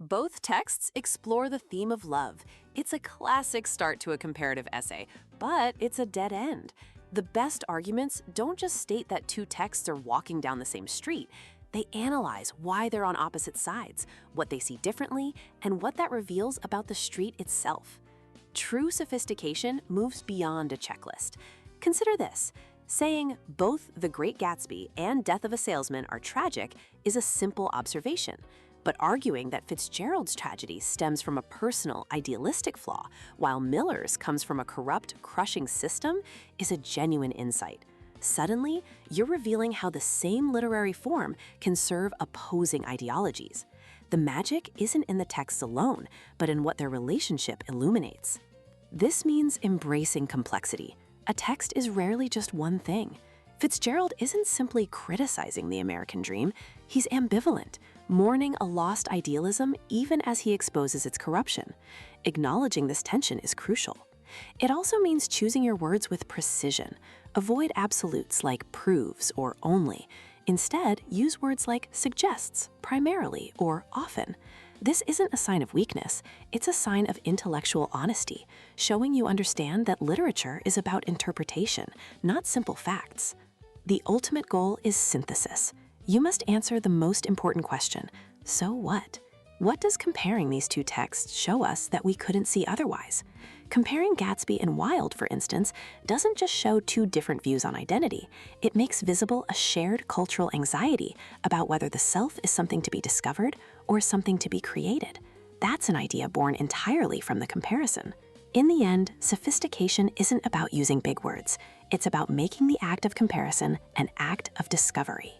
Both texts explore the theme of love. It's a classic start to a comparative essay, but it's a dead end. The best arguments don't just state that two texts are walking down the same street. They analyze why they're on opposite sides, what they see differently, and what that reveals about the street itself. True sophistication moves beyond a checklist. Consider this. Saying both The Great Gatsby and Death of a Salesman are tragic is a simple observation. But arguing that Fitzgerald's tragedy stems from a personal, idealistic flaw, while Miller's comes from a corrupt, crushing system, is a genuine insight. Suddenly, you're revealing how the same literary form can serve opposing ideologies. The magic isn't in the texts alone, but in what their relationship illuminates. This means embracing complexity. A text is rarely just one thing. Fitzgerald isn't simply criticizing the American dream, he's ambivalent, mourning a lost idealism even as he exposes its corruption. Acknowledging this tension is crucial. It also means choosing your words with precision. Avoid absolutes like proves or only. Instead, use words like suggests, primarily, or often. This isn't a sign of weakness, it's a sign of intellectual honesty, showing you understand that literature is about interpretation, not simple facts. The ultimate goal is synthesis. You must answer the most important question: so what? What does comparing these two texts show us that we couldn't see otherwise? Comparing Gatsby and Wilde, for instance, doesn't just show two different views on identity. It makes visible a shared cultural anxiety about whether the self is something to be discovered or something to be created. That's an idea born entirely from the comparison. In the end, sophistication isn't about using big words. It's about making the act of comparison an act of discovery.